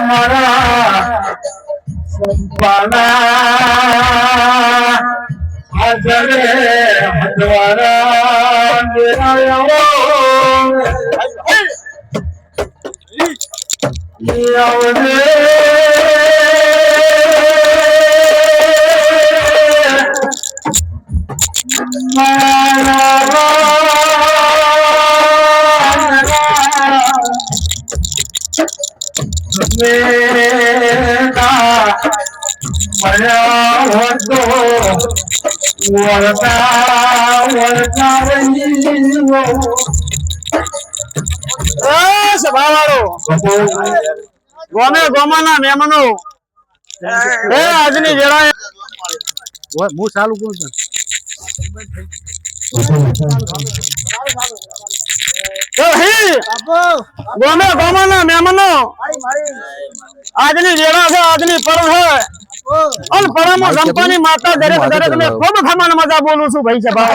મારા સંપાના હાજરે હજવારા ગોમે ગોમાના મહેમાનો આજની વેળાએ હું ચાલુ કરું છું. ગોમે ગોમાના મહેમાનો આજની વેળા છે, આજની પરબ છે અને પરમો સંપાની માતા દરેક ને ખૂબ ખમાન મજા બોલું છું ભાઈ સભા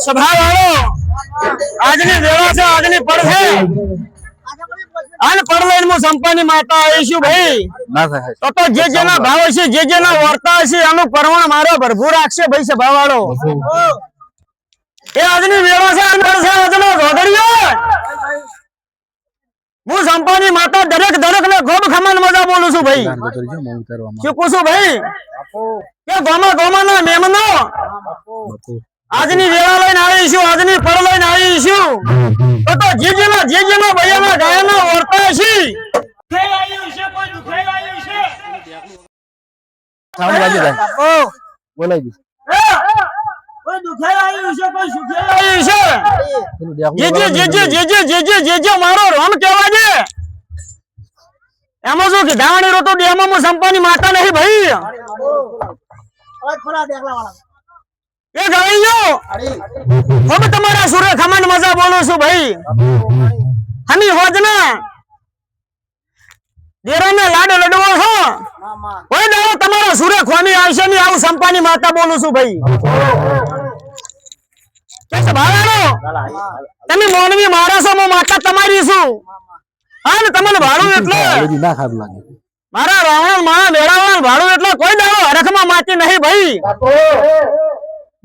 સભા આજની વેળા છે, આજની પડ છે અને પડ લઈને હું સંપાની માતા આવીશું ભાઈ. તો જે જેના ભાવ છે, જે જેના વર્તા છે એનું પરમાણ મારો ભરપૂર રાખશે ભાઈ. સભા વાળો એ આજની વેળા છે, હું સંપાની માતા દરેક ને ખૂબ ખમાન મજા બોલું છું ભાઈ. શું કહું છું ભાઈ કે ગોમા ના મહેમાનો આજની વેળા લઈને આવીશું, આજની પડ લઈને આવીશું. તો જે જેના ભૈયાના ગાયના વર્તા છે મારો રોમ કેવા છે એમાં શું ધાવણી રોતો ડેમાં સંપાની માતા નહીં ભાઈ. એ ગવાઈયો હવે તમારા સુરે ખમાન મજા બોલું છું ભાઈ. હમી હોજના દેરાને લાડે લડવો છો કોઈ દાડો તમારા સુરે ખોમી આવશે નહીં, આવું સંપાની માતા બોલું છું ભાઈ. તમે મોનવી મારા છો, હું માતા તમારી છું. હા ને તમને ભાડું એટલે મારા રાવણ મારા મેળાવાળા ભાડું એટલે કોઈ દાડો હરખમાં માતી નહીં ભાઈ.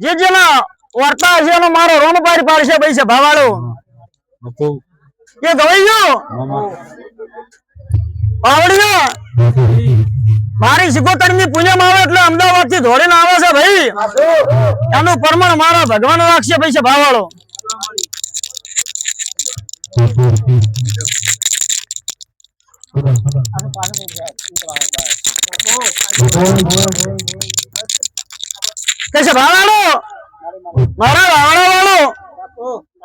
જે જેના વર્તા છે એનો મારો રોમ પાડશે ભાઈ. છે ભાવાળો એ ગવાઈયો પાવડિયો મારી સિકોતર ની પૂનમ આવે એટલે અમદાવાદ થી ધોડીને આવે છે ભાઈ. એનું પરમાણ મારા ભગવાન રાખશે ભાઈ. છે ભાવાળો कैसे भावाड़ो मारा भावाड़ा वालो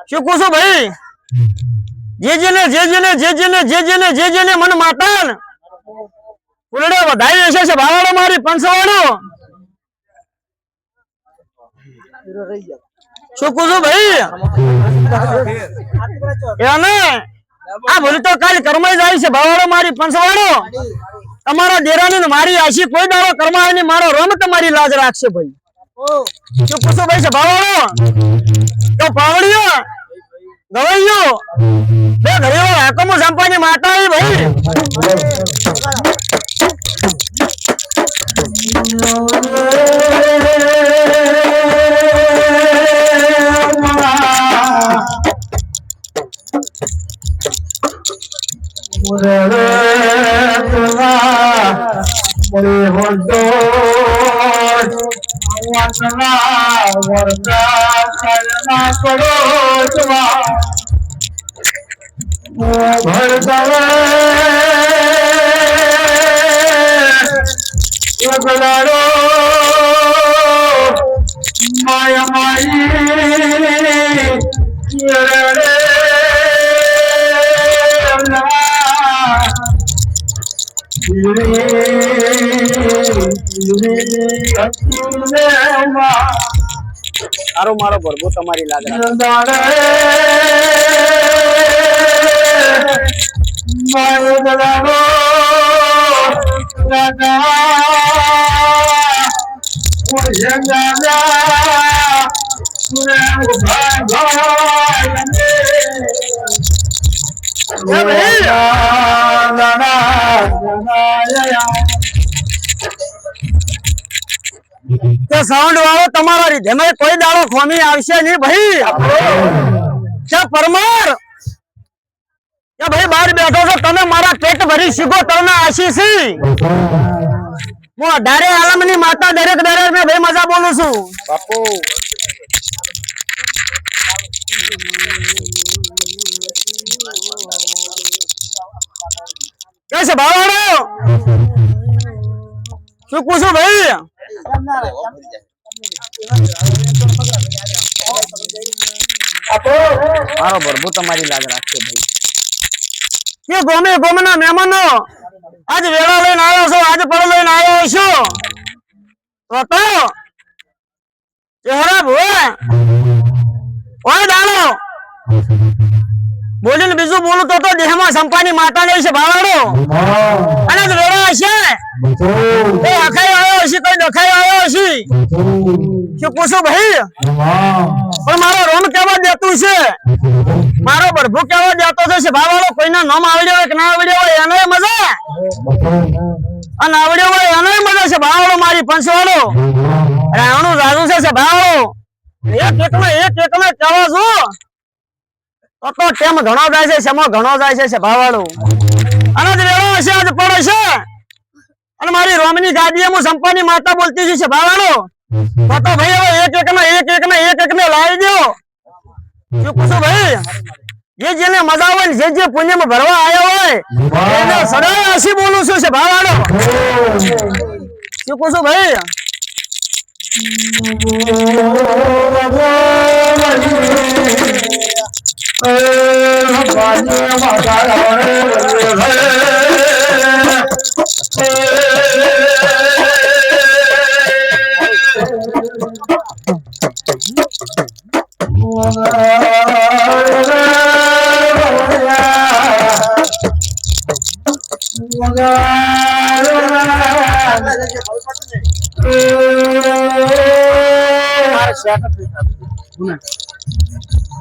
શું કહું છું ભાઈ. જે ને મન માતાન ઉલડે વધાઈ હશે છે ભાવાડો મારી પંચવાડો. શું કહું છું ભાઈ એને આ ભૂલી તો કાલ કરમાઈ જાય છે ભાવાડો મારી પંચવાડો. તમારા દેરાની મારી આશી કોઈ દાડો કરમાય મારો રોમ તમારી લાજ રાખશે ભાઈ. શું પૂછો ભાઈ છે ભાવાળો તો પાવડિયો ગવાઈયો બે ઘરેઓ હકમો સંપાની માતા આવી ભાઈ. ભરતા ગલાડો માયા માઈ રે તારો મારો ભરભો તમારી લાગે માયો ગલાડો સાઉન્ડ વાળો તમારા રીધે કોઈ દાડો ખોમી આવશે નહીં ભાઈ પરમાર ભાઈ બહાર બેઠો છો તમે મારા પેટ ભરી શીખો તમને આશીષ હું અઢારે આલમની માતા દરેક દરેક ને ભાઈ મજા બોલું છું બાપુ કે છે ભાવાડો શું પૂછું ભાઈ મારો ભરભો તમારી લાગ રાખશે ભાઈ કે ગોમે ગોમના મહેમાનો આજ વેળા લઈને આવ્યો છો આજ પડ લઈને આવ્યો છું તો ચહેરા ભોય ઓય દાડો બોલીને બીજું બોલું તો દેહમાં સંપાની માતા ને છે ભાવાડો અને વેળા હશે એ આખાઈ આવ્યો હશે કોઈ દખાઈ આવ્યો હશે શું પૂછું ભાઈ પણ મારો રોમ કેવા દેતું છે મારો ભરભો કેવો દેતો છે ભાવાળો કોઈના નામ આવડ્યો હોય કે ના આવડ્યો હોય એનો મજા અને આવડ્યો હોય એનો મજા છે ભાવાળો મારી પંચવાળો રાવણું રાજુ છે ભાવાળો એક એકમાં કહેવા છું તો ટેમ ઘણો જાય છે સમો ઘણો જાય છે ભાવાળો અને વેળો હશે આજ પડે છે અને મારી રોમની ગાદીએ હું સંપાની માતા બોલતી છે ભાવાળો તો ભાઈ હવે એક એક ને લાવી દો શું પૂછું ભાઈ જેને મજા હોય ને જે પુણ્યમાં ભરવા આવ્યો હોય એને સદાય હસી બોલું છું છે ભાવાળો શું પૂછું ભાઈ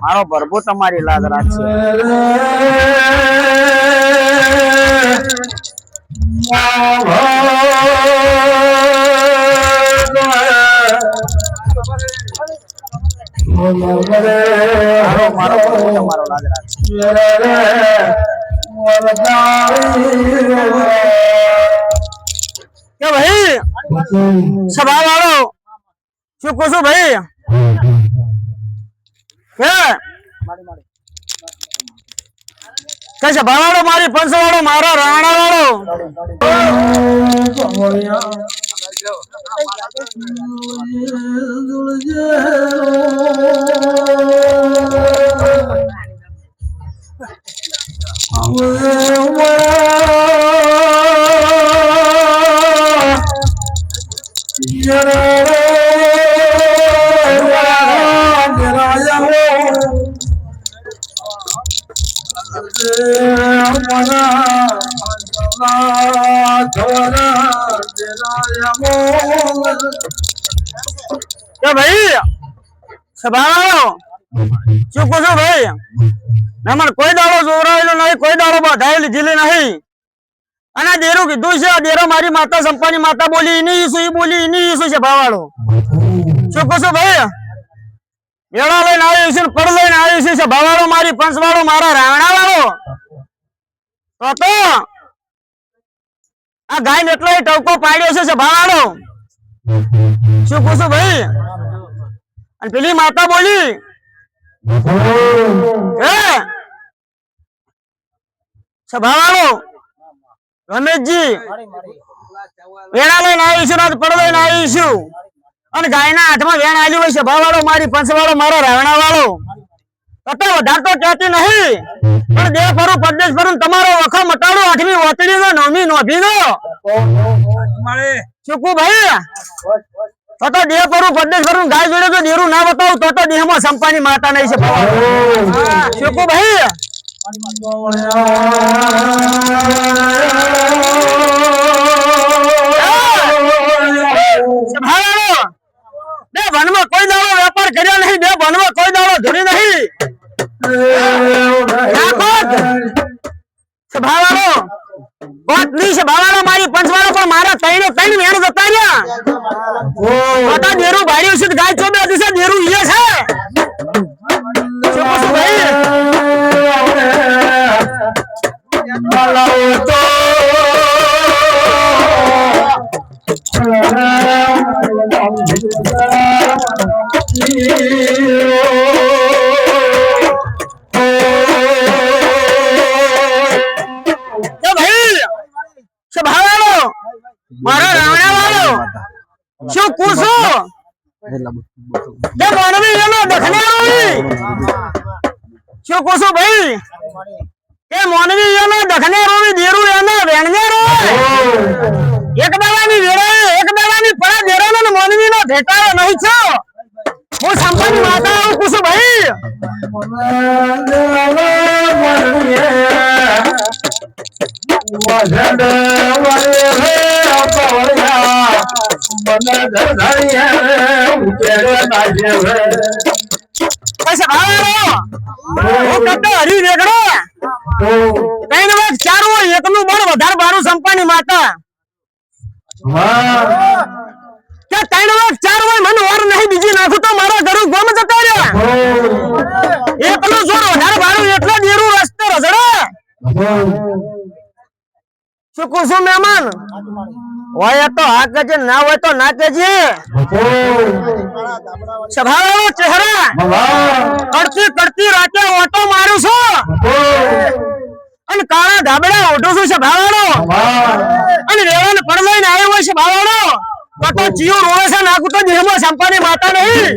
મારો ભરભો તમારી લાગ રાખશે મારો ભરભો તમારો લાગ રાખશે કે ભાઈ સભા વાળો શું પૂછું ભાઈ કે છે ભાવાળો મારી પંચવાળો મારો રાણા વાળો ભાઈ સભાવાળો શું પૂછો ભાઈ મને કોઈ દાડો જોવરાયેલો નહીં કોઈ દાડો બધાઈ લીધેલી નહીં અને દેરું કીધું છે દેરો મારી માતા સંપાની માતા બોલી એની ઈસુ એ બોલી એની ઈસુ છે ભાવાળો શું પૂછો ભાઈ વેળા લઈને આવ્યો છે પડ લઈને આવ્યો છે ભાવાળો મારી પંચવાળો મારા રાવણા વાળો તો આ ગાય ને એટલો ટવકો પાડ્યો છે ભાવાળો શું પૂછું ભાઈ અને પેલી માતા બોલી ભાવાળો રમેશજી વેણા લઈને આવીશું ને પડદો લઈને આવીશું અને ગાયના હાથમાં વેણ આલ્યું હોય છે ભાવાળો મારી પંચવાળો મારો રાવણા વાળો તો વધારે તો કહેતી નહીં પણ દેવ ફરું પરદેશ ફરું તમારો વખો મટાડો 8મી ઓતડી નો 9મી નોભી નો ચૂકુ ભાઈ તો દેહ ફરું પરદેશ ફરું ગાય જોડે તો દેરું ના બતાવું તો દેહમાં સંપાની માતા નહીં છે ચૂકુ ભાઈ બે વનમાં કોઈ દાડો વેપાર કર્યો નહીં બે વનમાં કોઈ દાડો ધૂરી નહીં સભાવાળો કોટની સભાવાળો મારી પંચવાળો પણ મારા ત્રણ વેણ જતા રહ્યા તો દેરું ભાડ્યું છે ગાય ચોબે દિવસે દેરું ઈએ છે શું ભાઈ મારો રાવણા વાળો શું પૂછું શું પૂછું ભાઈ એ મોનવી એનો દખને રોવી દેરું એનો વેણને રો એક દાડાની વેળે એક દાડાની પડા દેરાનો ને મોનવી નો ભેટાયો નહીં છો હું સંપન્ન માતા આવું પૂછું ભાઈ હરી રેગડો કઈ વાત ચારું હોય એકનું બળ વધારે બારું સંપાની માતા કે 3 વાત 4 હોય મને ઓર નહીં બીજી નાખું તો મારા ઘરું ગમ જતા રહ્યા એકલું જોર વધારે બારું એટલે દેરું રસ્તે રઝડે શું કુસુમ મહેમાન હોય તો હા કહેજે ના હોય તો ના કહેજે સભાવાળો ચહેરા કડતી કડતી રાતે ઓટો મારું છું અને કાળા ધાબડા ઓઢું છું સભાવાળો અને રેવાને પડવાઈને આવ્યો હોય સભાવાળો તો જીવ રોવે છે નાખું તો દેહમાં સંપાની માતા નહીં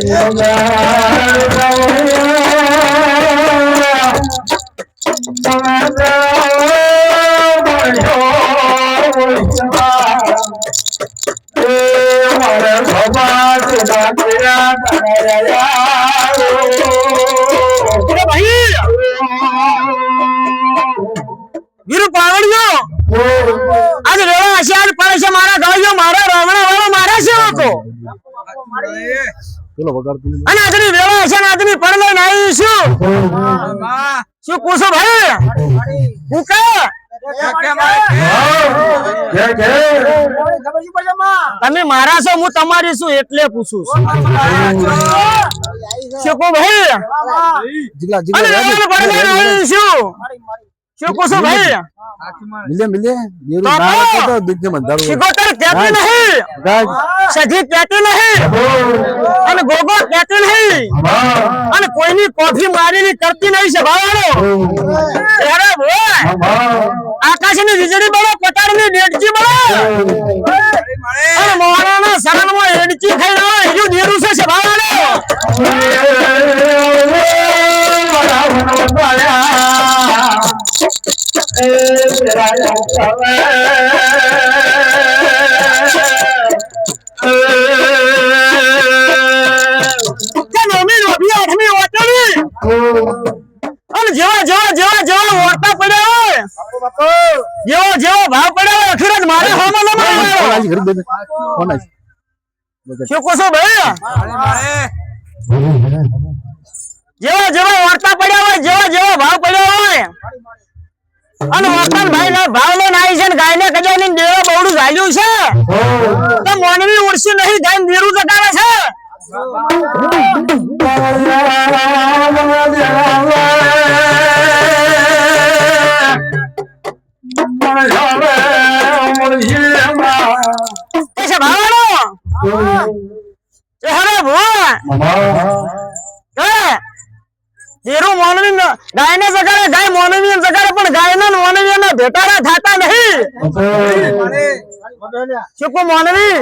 વીરુ પાવડિયો આજે રેવા આશીર્વાદ પડે છે મારા ગાયો મારા રાવણા વાળો મારા છે તો અને આજની રેવા છે ને આજની પડલે નાઈ શું પૂછો ભાઈ કુકા તમે મારા છો હું તમારી છું એટલે પૂછું શું ભાઈ શું પૂછો ભાઈ શિકોતર કહેતી નહીં સજી કહેતી નહીં અને ગોગો કહેતી નહીં અને કોઈની કોફી મારીની કરતી નહીં છે ભાવાળો આકાશની વીજળી બળો પટારની ડેડજી બળો અને મોહરાના શરણમાં એડજી ખાઈ રહ્યો એનું દેરું છે ભાવાળો જેવા ઓરતા પડ્યા હોય જેવો ભાવ પડ્યો હોય અખીરત મારે શું કહો છો ભાઈ જેવા ઓરતા પડ્યા હોય જેવો ભાવ પડ્યો હોય અને વતન ભાઈ ના ભાવ લો નાઈ છે ગાય ને કજાની દેવા બહુડું ઝાલ્યું છે તો મોનવી ઉડસી નહીં ગાય નીરું જગાવે છે કેસે ભાવનો ચહેરો ભુવા દેરું મોનવી ગાય ને જગાડે ગાય મોનવી જગાડે પણ ગાય ના મોનવી ના ભેટાડા થાતા નહીં શું કો મોનવી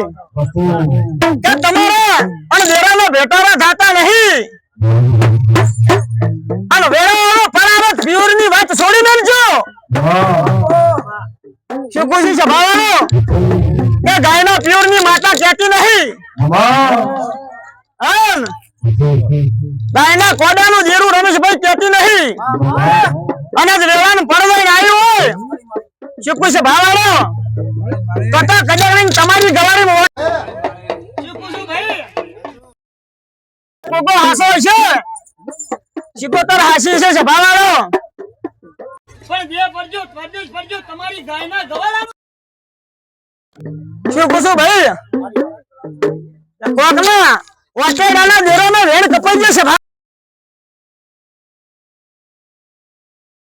કે તમારા અને દેરાનો ભેટારા થાતા નહીં અને વેળાવાળો પરારત પ્યોરની વાત છોડી મેલજો શું ખુશી છે ભાવાનો કે ગાયના પ્યોરની માતા કહેતી નહીં હન ગાયના કોડાનું દેરું રમેશભાઈ કહેતી નહીં અને જ વેળાનું પરવાઈને આવ્યું હોય શું ખુશી ભાવાનો કટા કજાણી તમારી ગવાડીમાં શું ખુશી ભાઈ કોકો હાસો છે શિકોતર હાસી છે સભાવાળો પણ જે પરજો પરદેશ પરજો તમારી ગાયના ગવાડા શું પૂછું ભાઈ કોકના ઓટેડાના દેરોનો વેણ કપાઈ જશે